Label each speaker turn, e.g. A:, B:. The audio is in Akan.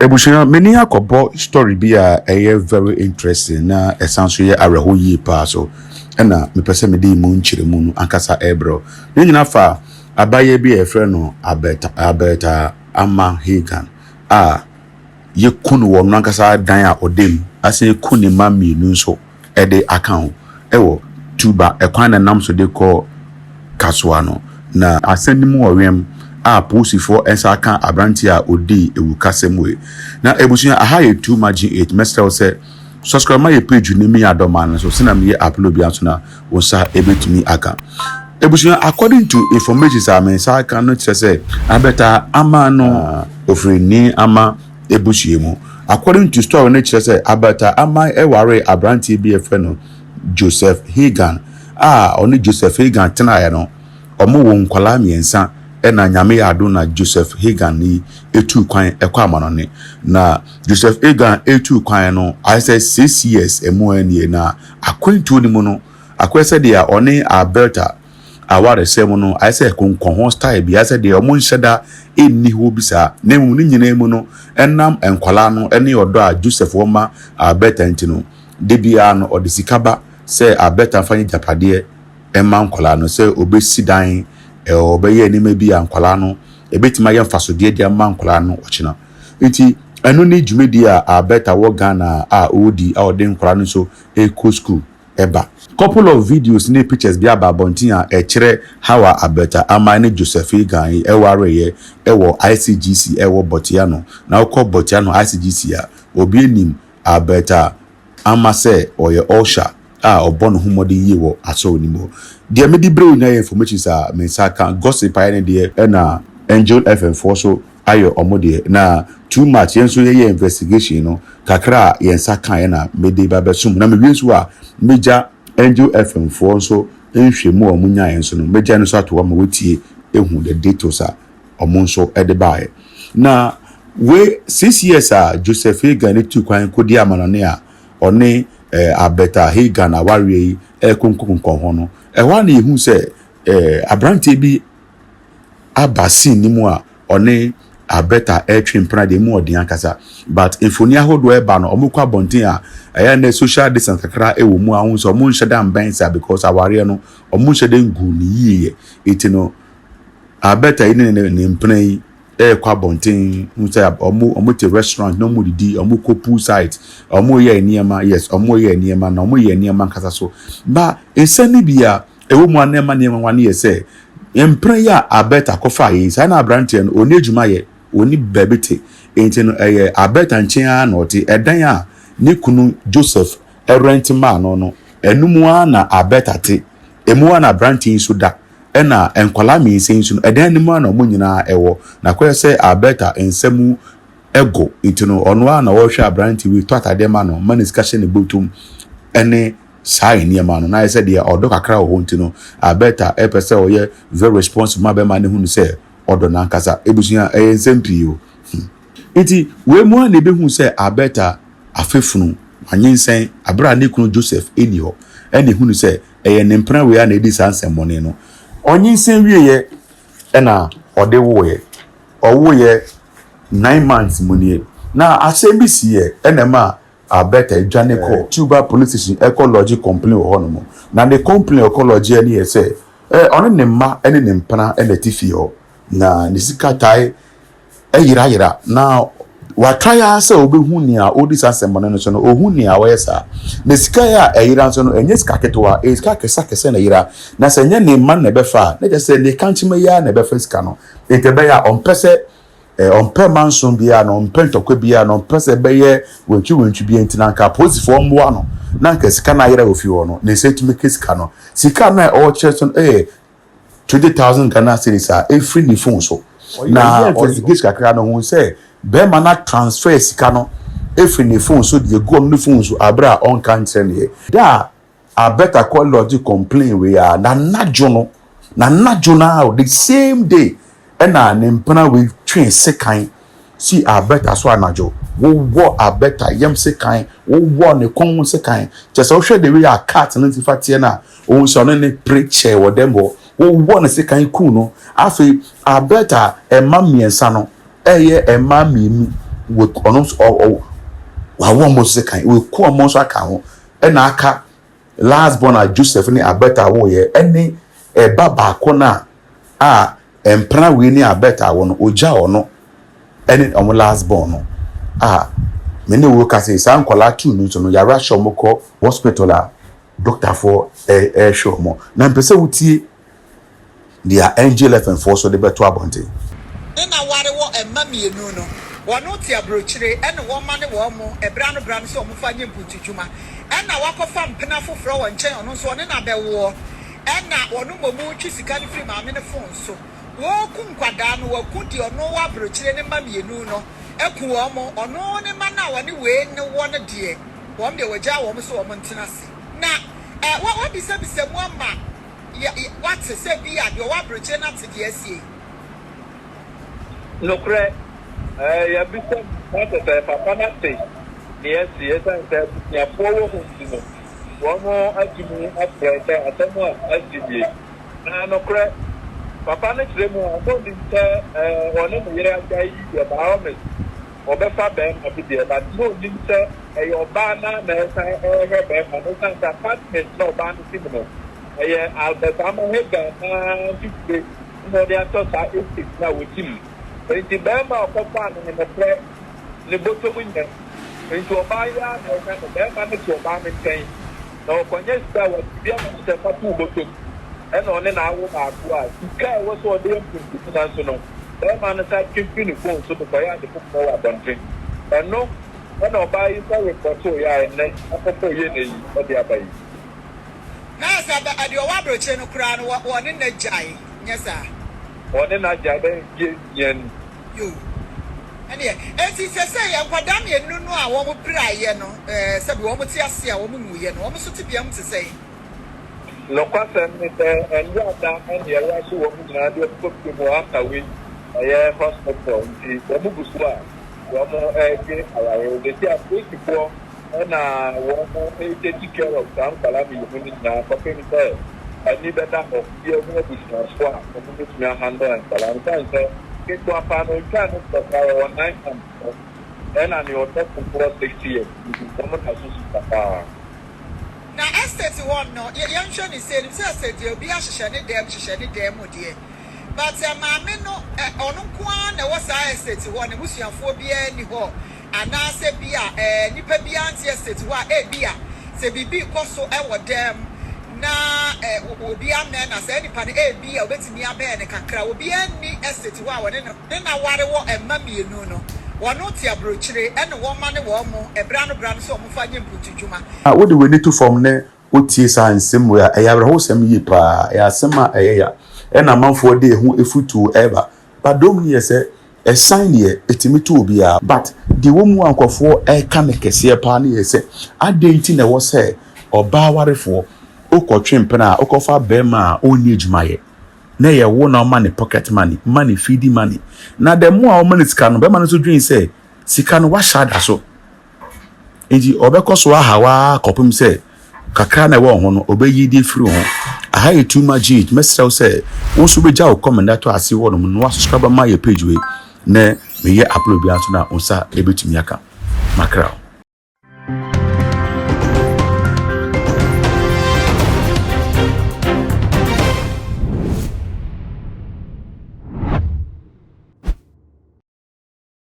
A: Ebushina many akobo story be a very interesting na essential ye areho yi pa so na me pese me di mu nchire mu no ankasa ebro ne nyina fa abaye bi e frɛ no Alberta ama Hagan ye kunu wo no ankasa dan a odem ase kunu ma mienu nso e de account ewo Tuba ekwan na nam so de call Kasoa no na asenimu owem posifo ensa kan abranti a odi ewu kasemwe na ebusunya aha ye 2 margin 8 mestel say subscribe my page ni mi adoma so sina me upload bia so na wonsa ebetumi aka ebusunya according to information sa men sa kan no say Alberta ama no ofrini ama ebusuye according to story no say Alberta ama eware abranti bi efe no Joseph Hagan oni Joseph Hagan tena ya no omo won kwala miensa ena nyame ya adona Joseph Hagan ni etu kwan ekwa amanone na Joseph Hagan etu kwan no I say 6 years emu anie na akwantu ni mu no akwese de ya oni Alberta aware semu no I say konkon ho style bi I say de omo nhyeda enni ho bisa na mu ni nyina mu no enam enkwala no ene odo a Joseph woma Alberta ntino de bia no odisikaba say Alberta fanyi japade emma nkwala no say obesi dan obeye ni mebi ankwala no ebetima ye mfasode dia ma ankwala no ochina enti enu ni dwumedi a Alberta wo Ghana odi ode nkwala no so eco school eba couple of videos ni pictures bia babontin a kire how Alberta ama ni Joseph Hagan eware ye ewo ICGC ewo Botiano na uko Botiano ICGC a obi enim Alberta ama se oye osha obon humodi yewo aso onimo de me di brew na information sa me sa kan gossip aye de na Angel FM4 so ayo omode na too much yenso ye investigation no kakra yensa kan na me de ba besum na me wienso a meja Angel FM4 so enhwemu omunya yenso no meja no so ato ma wetie ehu the details a omonso e de bae na we 6 years Joseph Hagan tu kwan kodi amanone a one Alberta Hagan aware konkonkon ho no wa na ehu se abrante bi abasin ni mu a one Alberta twempra de mu odin akasa but infoni ahodo e ba no omukwa bonten a na social distance kakra ewo mu a hu so omu nheda mbansa because aware no omu nheda ngu ni yiye etino Alberta ni mpna yi kwa bonten unsa omo te restaurant no mu didi omo ko pool site omo ye niema yes omo ye niema na omo ye niema kasa so ba esani bia ewo mu anema niema wane ye se empra ya Alberta kofa yi sai na abrante no oni adwuma ye oni babete enti no Alberta nchen na oti edan a ni kunu Joseph rent ma no enumu na Alberta te emu na abrante so da ena enkwala mi sensu no edan ni mu na omo nyina ewo na kwese se Alberta ensemu ego itino ono na wo hwe abrante wi to atade ma no man discussionebotum ene sai ni ma no na se de odo kakra wo ntino Alberta epese oye very responsible ma be ma ne hunu se odo na nkasa ebusuya ensempi o iti we mu na be hu se Alberta afefunu anyensen abra ne kunu Joseph eni ho ene hunu se eye ne mpra we na edi sansem mone no onyensen wieye ena ode woye owoye 9 months munie na asembisi ye enema Alberta edwane ko Tuba police station ecology complaint ho no mo na the complaint ecology ani ye say ono ne ma ene ne mpana ene tifi ho na nisika tai yira na wa try say obehu ni a odisa asembone no so no ohu ni a wesa na sika ya yira so no enye sika ketewa sika kesa na yira na se nye ne ma na befa na je say ne kanchima ya na befa sika no etebe ya ompese onpe manson bia no onpe ntokwe bia no pese beye wentwi bia ntina nka posifo mboa no na nka sika na yira ofi wo no na setime kesika no sika na o cheson 20,000 Ghana cedis free ni phone so na o sika kakra no hu say be mana transfer sika no free ni phone so de go no phone so abra on kan trend da Alberta call logic complain we are na najo na the same day ena ne mpana we twen sekan si Alberta so anajo wo Alberta yem sekan wo ne kon sekan just so hwe de we a cat no tifate na o so no ne preacher wo dembo wo ne sekan ku no afi Alberta emma miensa no eye emma mienu we almost wa wo mo se kan we ko mo so aka ho e na aka last born a Joseph ni Alberta wo ye ene e baba ko na a empra we ni Alberta wo no oja ono ene omo last born no many wo ka say san kola tu no so no ya rush omo ko hospital a doctor for show mo na mpese wutie dia angel FM for so de beto abonte
B: na ware wo emma mienu no wono ti abrochire ene wo ma ne wo mo ebra no bra no so mo fa nyemputudwuma ena wakofa mpena foforo wo nchen ono so ne na bewo ena wono momu twi sika ne free maame ne phone so wo ku nkwada no wo ku di ono wa abrochire ne ma mienu no eku wo mo ono ne ma na wone we ne wo ne de wo me wagya wo mo so wo ntena se na wo bisa mu ama what say be at your abrochire na te de asie
C: no cre ya bisa mata papa na te yes and that ya powo huntino womo ajimi afreta atamo ajimi na no cre papa na tremu abo dinta wona mo yere agai ya baomes obefa be abide but no dinta yoba na sa be no san apartment no ba no simo Alberta mo Hagan na fifty no dia to sa 80 na wotim enti bema okopa no ne pre le boto munye enti obaya na o ka bema ne to ba me ten na okonye sta wa bia mo se fa tu boto e na one na awo ba ko a sika wo so de mpuntu na so no bema na sa kimpi ni phone so to ya de ko wa dontin no na obaya sa we ko so ya ne akopo ye ne o de abai
B: na sa ba adio wa broche no kra no woni na jai nyesa
C: woni na jai be yen
B: yo ani enti se ya kwadam ye nunu a wo mo praye no se bi wo mo ti ase a wo mo muye no wo mo so ti biam ti sei
C: no kwase ni endu ada ani ya so wo mo na de ko ko mo akawe aye hospital nti wo mo busu a wo mo ke alaye de ti a ko na wo mo take care of some kalami you na ko pe ni say ani beta of ye mo business so a mo mo ti handle and kalami say ke ko apa no kan ko ka one night and ani o to for 60 years ko mo ta so papa
B: na estate one no ye nhwe ni say ni say estate obi ahyehyɛ ne dem mo de but maame no ono kwa na wo sa estate one musuafo bi ani ho ana se bia nipa bia anti estate wa bia se bibi koso wo dem na obi amna na se nipa ne bia obetimi abe ne kakra obi ani estate wa wone na ware wo emma mienu no wono ti abrochire ene wo ma ne wo mo ebra no so mo fa nyemputudwuma
A: wo de we need form ne otie sa nsem we ayabre ho sem yi pa ya sema ya ena manfo de hu efutu eba but dom ni yese a sign here etimi to obi a but the woman ankofo e ka ne kese pa ne yese adenti na wo se oba warefo okotwempena okofa bema oni ejmaye na ye wo na ma ne pocket money feeding money na the more money sika no bema no so dwin se sika no wa shada so eji obekoso ahawa kopim se kakra na wo ho no obeyi di firi ho aha e too much it mesrel se wo so beja wo comment to ase wo no no wa subscribe ma ye page we na me ye upload bi aso na onsa ebetumi aka makra